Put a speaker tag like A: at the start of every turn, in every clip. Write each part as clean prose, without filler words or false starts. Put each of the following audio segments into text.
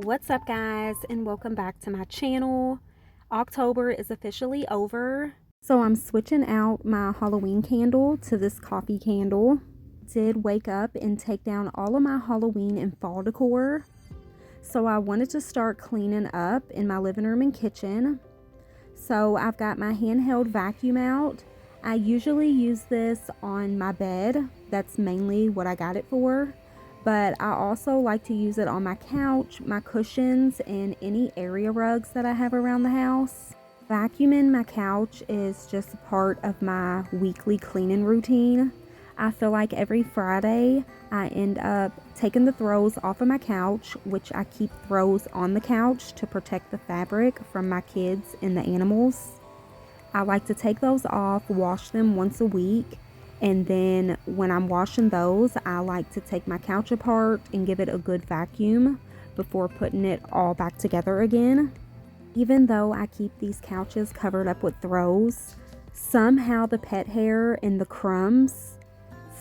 A: What's up, guys, and welcome back to my channel. October is officially over, so I'm switching out my Halloween candle to this coffee candle. Did wake up and take down all of my Halloween and fall decor, so I wanted to start cleaning up in my living room and kitchen. So I've got my handheld vacuum out. I usually use this on my bed. That's mainly what I got it for. But I also like to use it on my couch, my cushions, and any area rugs that I have around the house. Vacuuming my couch is just a part of my weekly cleaning routine. I feel like every Friday I end up taking the throws off of my couch, which I keep throws on the couch to protect the fabric from my kids and the animals. I like to take those off, wash them once a week. And then when I'm washing those, I like to take my couch apart and give it a good vacuum before putting it all back together again. Even though I keep these couches covered up with throws, somehow the pet hair and the crumbs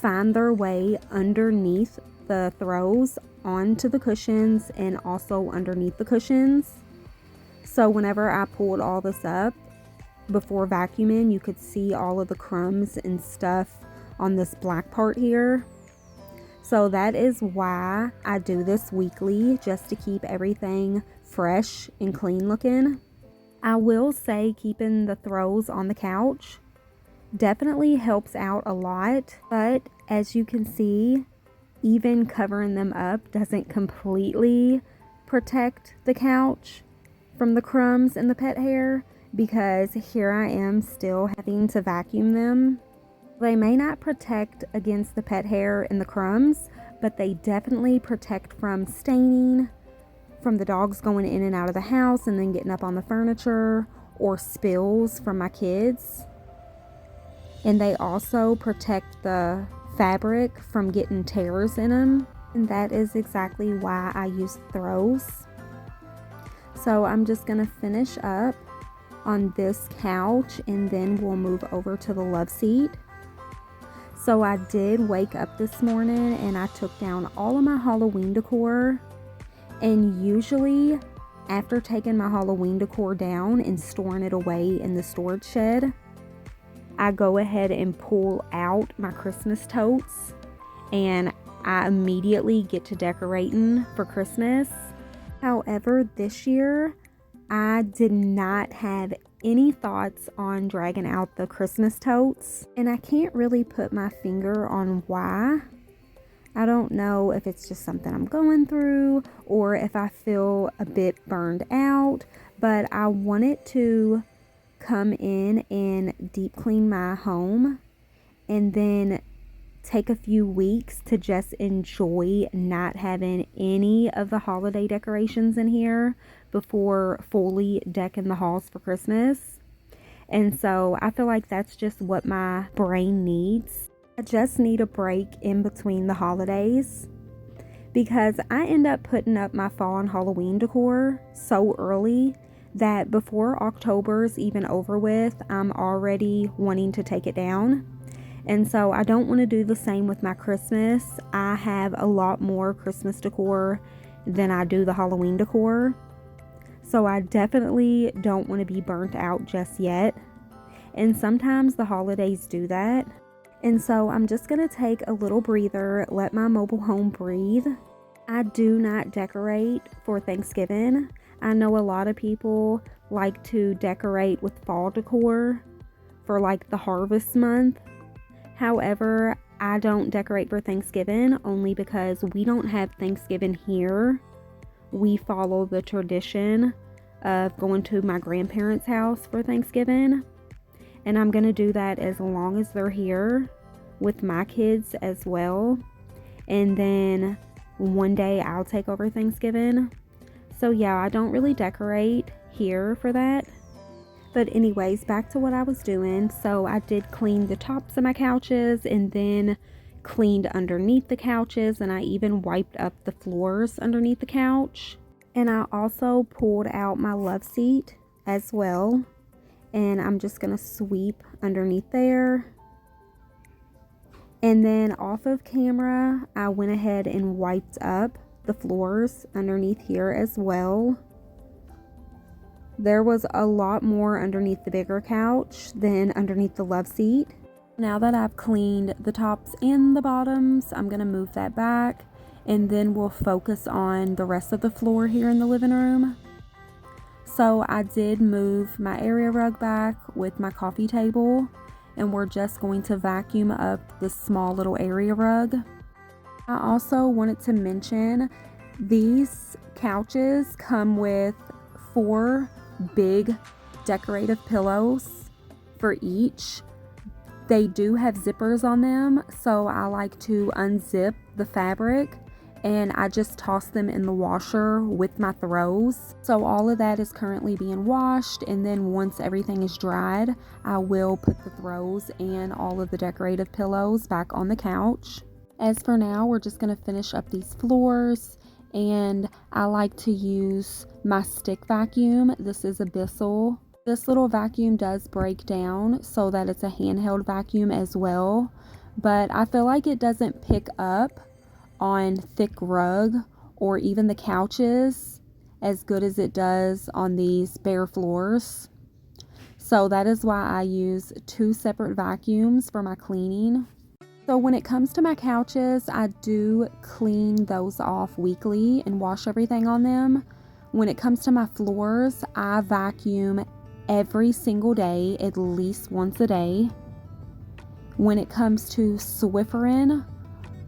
A: find their way underneath the throws onto the cushions and also underneath the cushions. So whenever I pulled all this up before vacuuming, you could see all of the crumbs and stuff on this black part here. So that is why I do this weekly, just to keep everything fresh and clean looking. I will say keeping the throws on the couch definitely helps out a lot, but as you can see, even covering them up doesn't completely protect the couch from the crumbs and the pet hair, because here I am still having to vacuum them. They may not protect against the pet hair and the crumbs, but they definitely protect from staining, from the dogs going in and out of the house and then getting up on the furniture, or spills from my kids. And they also protect the fabric from getting tears in them. And that is exactly why I use throws. So I'm just going to finish up on this couch and then we'll move over to the love seat. So I did wake up this morning and I took down all of my Halloween decor. And usually after taking my Halloween decor down and storing it away in the storage shed, I go ahead and pull out my Christmas totes and I immediately get to decorating for Christmas. However, this year I did not have any thoughts on dragging out the Christmas totes, and I can't really put my finger on why. I don't know if it's just something I'm going through or if I feel a bit burned out, but I wanted to come in and deep clean my home and then take a few weeks to just enjoy not having any of the holiday decorations in here before fully decking the halls for Christmas. And so I feel like that's just what my brain needs. I just need a break in between the holidays, because I end up putting up my fall and Halloween decor so early that before October's even over with, I'm already wanting to take it down. And so I don't want to do the same with my Christmas. I have a lot more Christmas decor than I do the Halloween decor. So I definitely don't want to be burnt out just yet. And sometimes the holidays do that. And so I'm just going to take a little breather, let my mobile home breathe. I do not decorate for Thanksgiving. I know a lot of people like to decorate with fall decor for like the harvest month. However, I don't decorate for Thanksgiving only because we don't have Thanksgiving here. We follow the tradition of going to my grandparents' house for Thanksgiving. And I'm going to do that as long as they're here with my kids as well. And then one day I'll take over Thanksgiving. So yeah, I don't really decorate here for that. But anyways, back to what I was doing. So I did clean the tops of my couches and then cleaned underneath the couches, and I even wiped up the floors underneath the couch. And I also pulled out my love seat as well. And I'm just going to sweep underneath there. And then off of camera, I went ahead and wiped up the floors underneath here as well. There was a lot more underneath the bigger couch than underneath the love seat. Now that I've cleaned the tops and the bottoms, I'm going to move that back, and then we'll focus on the rest of the floor here in the living room. So I did move my area rug back with my coffee table, and we're just going to vacuum up this small little area rug. I also wanted to mention these couches come with 4 big decorative pillows for each. They do have zippers on them, so I like to unzip the fabric and I just toss them in the washer with my throws. So all of that is currently being washed, and then once everything is dried, I will put the throws and all of the decorative pillows back on the couch. As for now, we're just going to finish up these floors, and I like to use my stick vacuum. This is a Bissell. This little vacuum does break down so that it's a handheld vacuum as well, but I feel like it doesn't pick up on thick rug or even the couches as good as it does on these bare floors. So that is why I use 2 separate vacuums for my cleaning. So when it comes to my couches, I do clean those off weekly and wash everything on them. When it comes to my floors, I vacuum every single day, at least once a day. When it comes to Swiffering,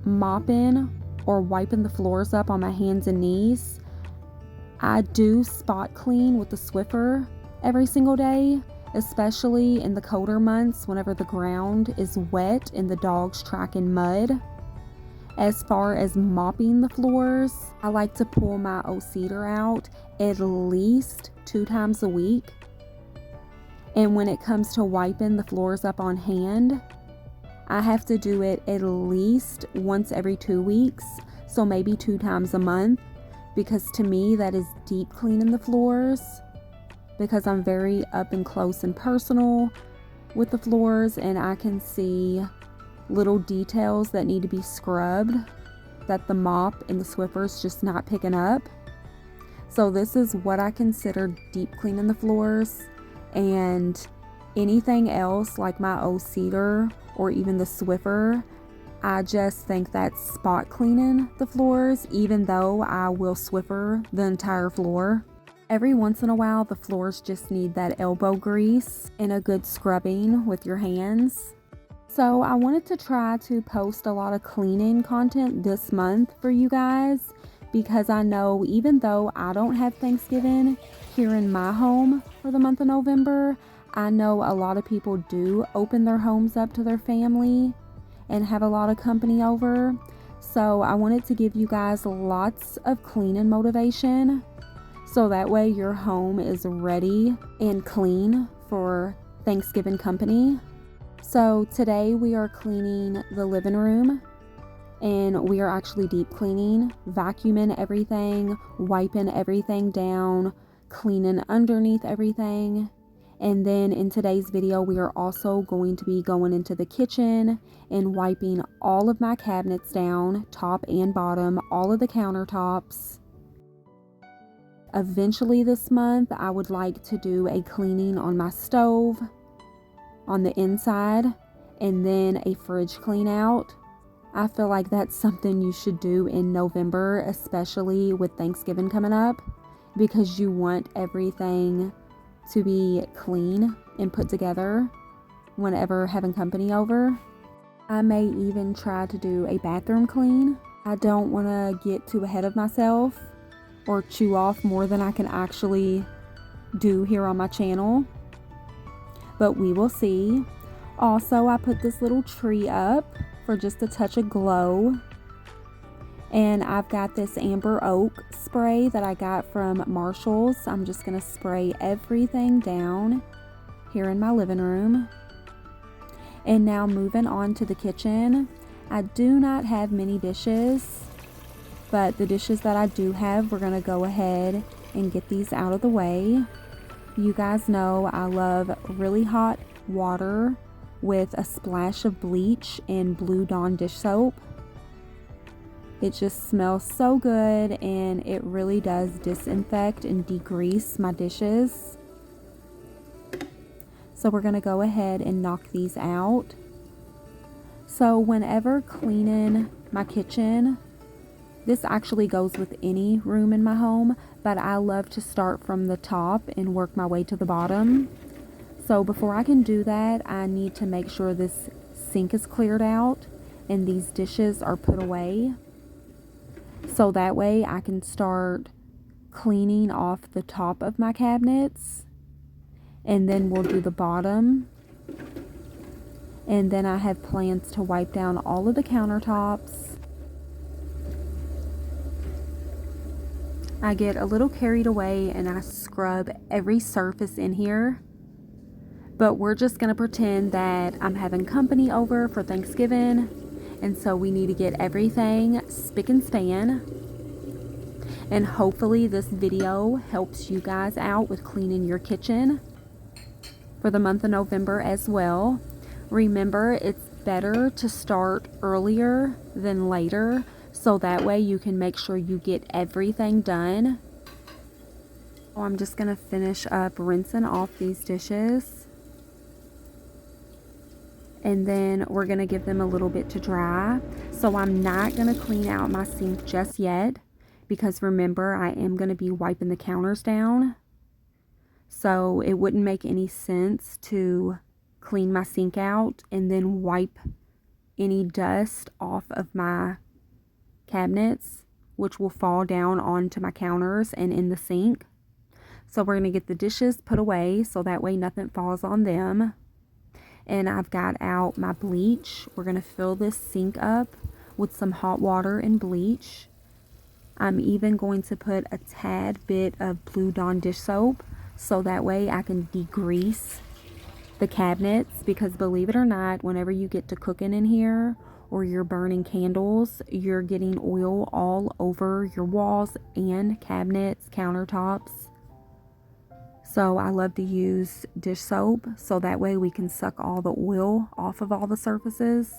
A: mopping, or wiping the floors up on my hands and knees, I do spot clean with the Swiffer every single day, especially in the colder months whenever the ground is wet and the dogs track in mud. As far as mopping the floors, I like to pull my O-Cedar out at least 2 times a week. And when it comes to wiping the floors up on hand, I have to do it at least once every 2 weeks, so maybe 2 times a month, because to me that is deep cleaning the floors, because I'm very up and close and personal with the floors, and I can see little details that need to be scrubbed that the mop and the Swiffer's just not picking up. So this is what I consider deep cleaning the floors, and anything else like my O-Cedar or even the Swiffer, I just think that's spot cleaning the floors, even though I will Swiffer the entire floor. Every once in a while, the floors just need that elbow grease and a good scrubbing with your hands. So I wanted to try to post a lot of cleaning content this month for you guys, because I know even though I don't have Thanksgiving here in my home for the month of November, I know a lot of people do open their homes up to their family and have a lot of company over. So I wanted to give you guys lots of cleaning motivation, so that way your home is ready and clean for Thanksgiving company. So today we are cleaning the living room, and we are actually deep cleaning, vacuuming everything, wiping everything down, cleaning underneath everything. And then in today's video, we are also going to be going into the kitchen and wiping all of my cabinets down, top and bottom, all of the countertops. Eventually this month, I would like to do a cleaning on my stove, on the inside, and then a fridge clean out. I feel like that's something you should do in November, especially with Thanksgiving coming up, because you want everything to be clean and put together whenever having company over. I may even try to do a bathroom clean. I don't want to get too ahead of myself or chew off more than I can actually do here on my channel, but we will see. Also, I put this little tree up for just a touch of glow, and I've got this amber oak spray that I got from Marshall's. I'm just going to spray everything down here in my living room. And now moving on to the kitchen. I do not have many dishes, but the dishes that I do have, we're going to go ahead and get these out of the way. You guys know I love really hot water with a splash of bleach and Blue Dawn dish soap. It just smells so good, and it really does disinfect and degrease my dishes. So we're going to go ahead and knock these out. So whenever cleaning my kitchen, this actually goes with any room in my home, but I love to start from the top and work my way to the bottom. So before I can do that, I need to make sure this sink is cleared out and these dishes are put away. So that way I can start cleaning off the top of my cabinets, and then we'll do the bottom. And then I have plans to wipe down all of the countertops. I get a little carried away and I scrub every surface in here. But we're just going to pretend that I'm having company over for Thanksgiving. And so we need to get everything spick and span. And hopefully this video helps you guys out with cleaning your kitchen for the month of November as well. Remember, it's better to start earlier than later, so that way you can make sure you get everything done. So I'm just going to finish up rinsing off these dishes. And then we're going to give them a little bit to dry. So I'm not going to clean out my sink just yet, because remember, I am going to be wiping the counters down. So it wouldn't make any sense to clean my sink out and then wipe any dust off of my cabinets, which will fall down onto my counters and in the sink. So we're going to get the dishes put away so that way nothing falls on them. And I've got out my bleach. We're going to fill this sink up with some hot water and bleach. I'm even going to put a tad bit of Blue Dawn dish soap so that way I can degrease the cabinets, because believe it or not, whenever you get to cooking in here or you're burning candles, you're getting oil all over your walls and cabinets, countertops. So I love to use dish soap so that way we can suck all the oil off of all the surfaces.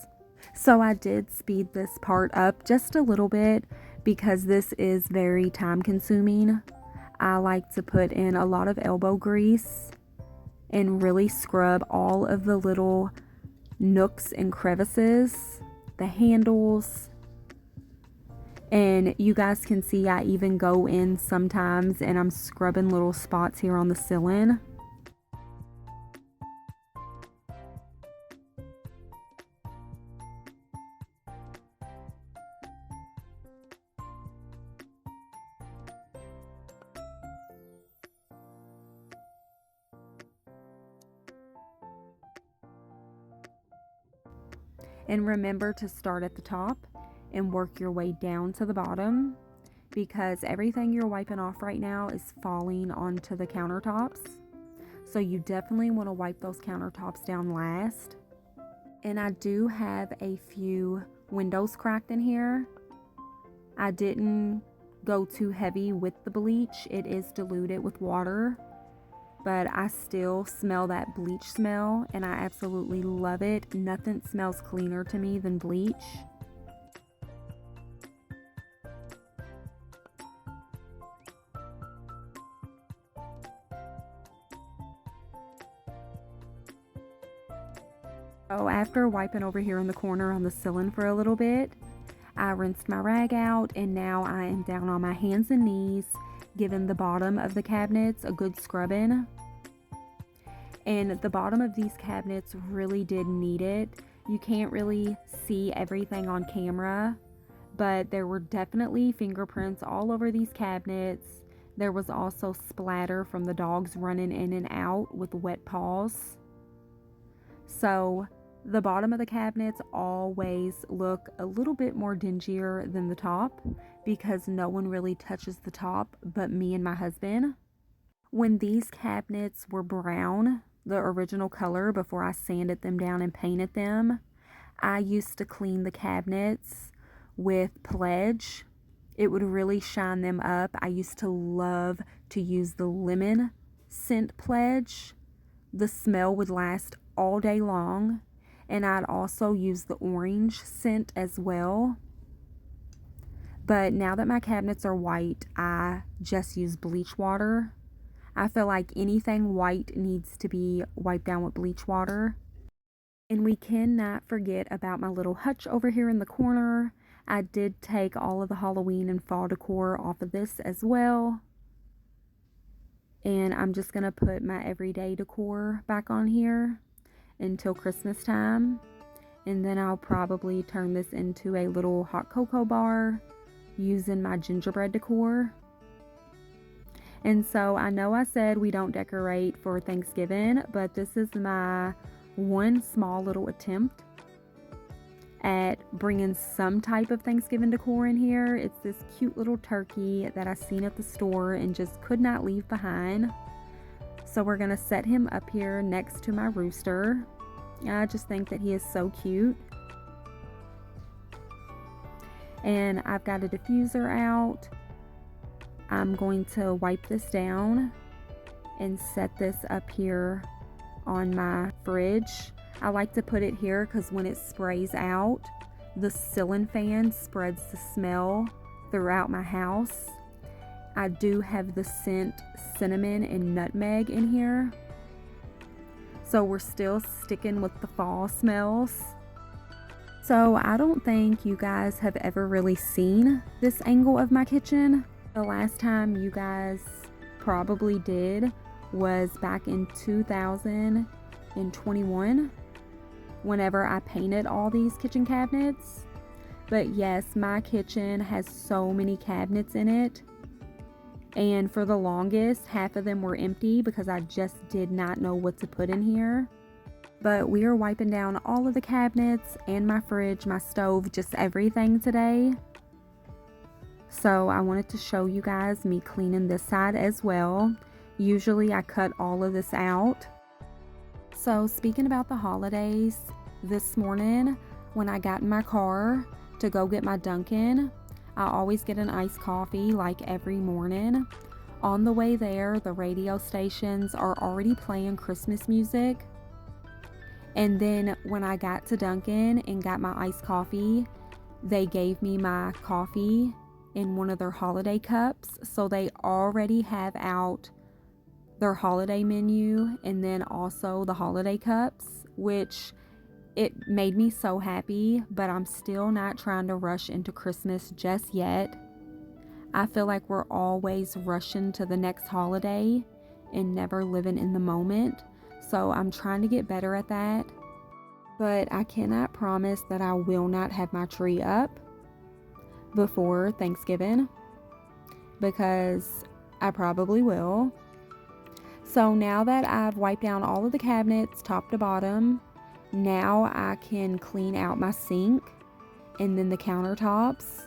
A: So I did speed this part up just a little bit because this is very time consuming. I like to put in a lot of elbow grease and really scrub all of the little nooks and crevices, the handles. And you guys can see I even go in sometimes and I'm scrubbing little spots here on the ceiling. And remember to start at the top and work your way down to the bottom, because everything you're wiping off right now is falling onto the countertops. So you definitely want to wipe those countertops down last. And I do have a few windows cracked in here. I didn't go too heavy with the bleach. It is diluted with water, but I still smell that bleach smell and I absolutely love it. Nothing smells cleaner to me than bleach. So after wiping over here in the corner on the ceiling for a little bit, I rinsed my rag out, and now I am down on my hands and knees, giving the bottom of the cabinets a good scrubbing. And the bottom of these cabinets really did need it. You can't really see everything on camera, but there were definitely fingerprints all over these cabinets. There was also splatter from the dogs running in and out with wet paws. So the bottom of the cabinets always look a little bit more dingier than the top, because no one really touches the top but me and my husband. When these cabinets were brown, the original color, before I sanded them down and painted them, I used to clean the cabinets with Pledge. It would really shine them up. I used to love to use the lemon scent Pledge. The smell would last all day long. And I'd also use the orange scent as well. But now that my cabinets are white, I just use bleach water. I feel like anything white needs to be wiped down with bleach water. And we cannot forget about my little hutch over here in the corner. I did take all of the Halloween and fall decor off of this as well. And I'm just going to put my everyday decor back on here until Christmas time. And then I'll probably turn this into a little hot cocoa bar using my gingerbread decor. And so I know I said we don't decorate for Thanksgiving, but this is my one small little attempt at bringing some type of Thanksgiving decor in here. It's this cute little turkey that I seen at the store and just could not leave behind. So we're going to set him up here next to my rooster. I just think that he is so cute. And I've got a diffuser out. I'm going to wipe this down and set this up here on my fridge. I like to put it here because when it sprays out, the ceiling fan spreads the smell throughout my house. I do have the scent cinnamon and nutmeg in here. So we're still sticking with the fall smells. So I don't think you guys have ever really seen this angle of my kitchen. The last time you guys probably did was back in 2021 whenever I painted all these kitchen cabinets. But yes, my kitchen has so many cabinets in it, and for the longest half of them were empty because I just did not know what to put in here. But we are wiping down all of the cabinets and my fridge, my stove, just everything today. So I wanted to show you guys me cleaning this side as well. Usually I cut all of this out. So speaking about the holidays, this morning when I got in my car to go get my Dunkin', I always get an iced coffee like every morning. On the way there, the radio stations are already playing Christmas music. And then when I got to Dunkin' and got my iced coffee, they gave me my coffee in one of their holiday cups. So they already have out their holiday menu and then also the holiday cups, which it made me so happy, but I'm still not trying to rush into Christmas just yet. I feel like we're always rushing to the next holiday and never living in the moment. So I'm trying to get better at that. But I cannot promise that I will not have my tree up before Thanksgiving, because I probably will. So now that I've wiped down all of the cabinets top to bottom, now I can clean out my sink and then the countertops.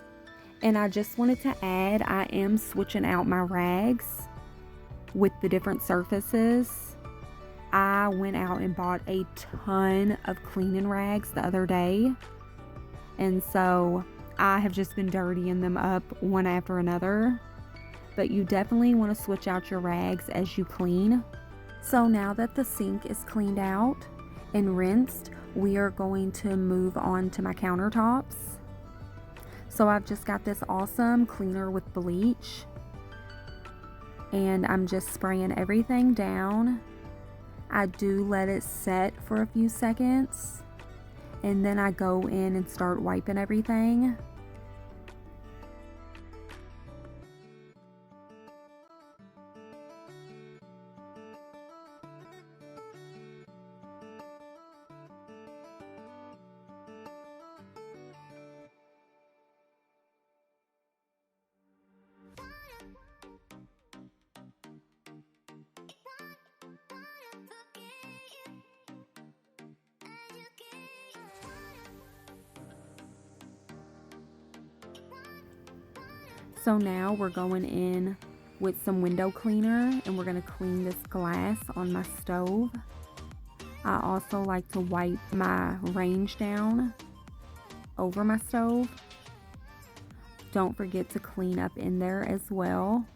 A: And I just wanted to add, I am switching out my rags with the different surfaces. I went out and bought a ton of cleaning rags the other day. And so I have just been dirtying them up one after another. But you definitely want to switch out your rags as you clean. So now that the sink is cleaned out and rinsed, we are going to move on to my countertops. So I've just got this awesome cleaner with bleach, and I'm just spraying everything down. I do let it set for a few seconds, and then I go in and start wiping everything. So now we're going in with some window cleaner and we're going to clean this glass on my stove. I also like to wipe my range down over my stove. Don't forget to clean up in there as well.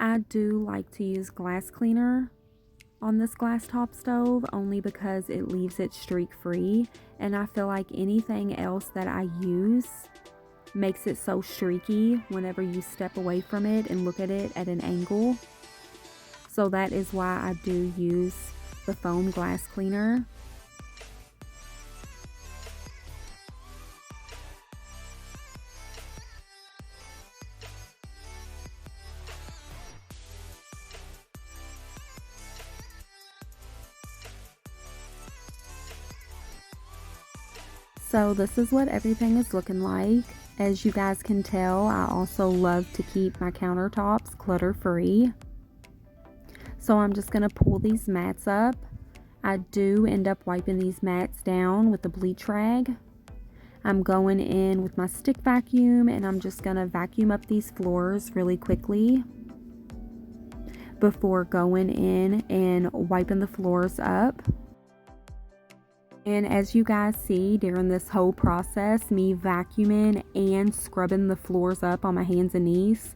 A: I do like to use glass cleaner on this glass top stove only because it leaves it streak free, and I feel like anything else that I use makes it so streaky whenever you step away from it and look at it at an angle. So that is why I do use the foam glass cleaner. So this is what everything is looking like. As you guys can tell, I also love to keep my countertops clutter free. So I'm just going to pull these mats up. I do end up wiping these mats down with the bleach rag. I'm going in with my stick vacuum and I'm just going to vacuum up these floors really quickly before going in and wiping the floors up. And as you guys see during this whole process, me vacuuming and scrubbing the floors up on my hands and knees,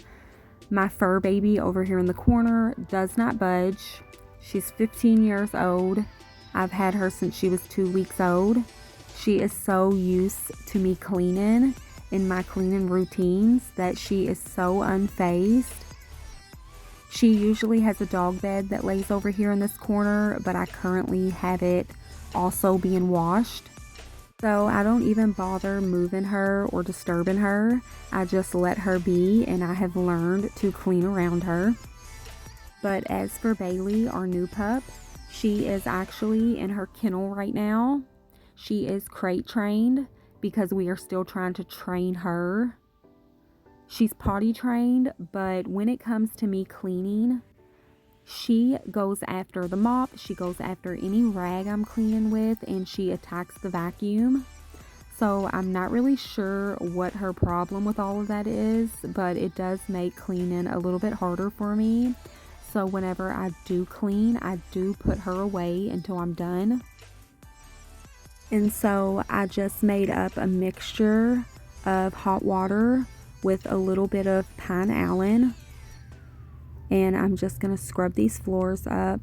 A: my fur baby over here in the corner does not budge. She's 15 years old. I've had her since she was 2 weeks old. She is so used to me cleaning in my cleaning routines that she is so unfazed. She usually has a dog bed that lays over here in this corner, but I currently have it also being washed. So I don't even bother moving her or disturbing her. I just let her be, and I have learned to clean around her. But as for Bailey, our new pup, she is actually in her kennel right now. She is crate trained because we are still trying to train her. She's potty trained, but when it comes to me cleaning, she goes after the mop, she goes after any rag I'm cleaning with, and she attacks the vacuum. So I'm not really sure what her problem with all of that is, but it does make cleaning a little bit harder for me. So whenever I do clean, I do put her away until I'm done. And so I just made up a mixture of hot water with a little bit of pine Allen. And I'm just going to scrub these floors up.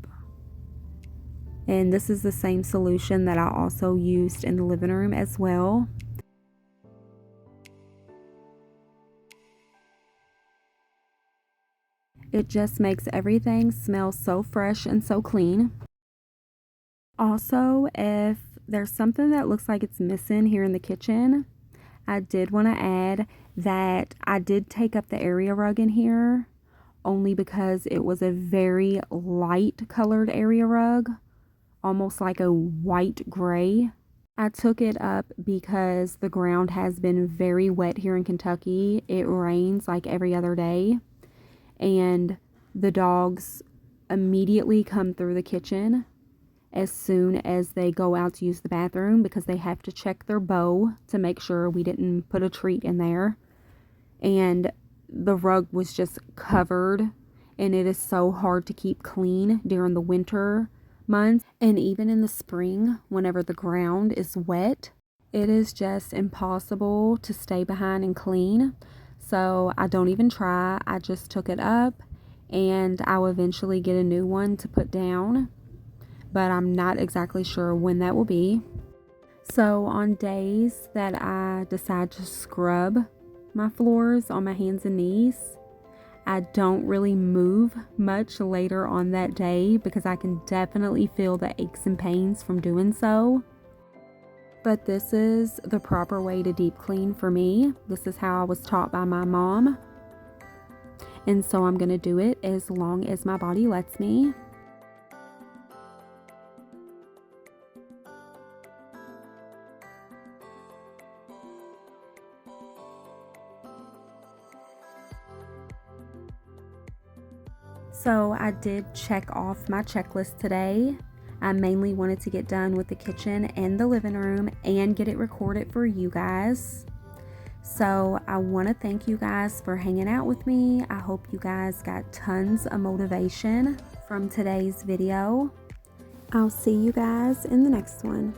A: And this is the same solution that I also used in the living room as well. It just makes everything smell so fresh and so clean. Also, if there's something that looks like it's missing here in the kitchen, I did want to add that I did take up the area rug in here, only because it was a very light colored area rug, almost like a white gray. I took it up because the ground has been very wet here in Kentucky. It rains like every other day, and the dogs immediately come through the kitchen as soon as they go out to use the bathroom because they have to check their bowl to make sure we didn't put a treat in there. And the rug was just covered, and it is so hard to keep clean during the winter months, and even in the spring whenever the ground is wet, it is just impossible to stay behind and clean. So I don't even try. I just took it up, and I'll eventually get a new one to put down, but I'm not exactly sure when that will be. So on days that I decide to scrub my floors on my hands and knees, I don't really move much later on that day because I can definitely feel the aches and pains from doing so. But this is the proper way to deep clean for me. This is how I was taught by my mom. And so I'm going to do it as long as my body lets me. So I did check off my checklist today. I mainly wanted to get done with the kitchen and the living room and get it recorded for you guys. So I want to thank you guys for hanging out with me. I hope you guys got tons of motivation from today's video. I'll see you guys in the next one.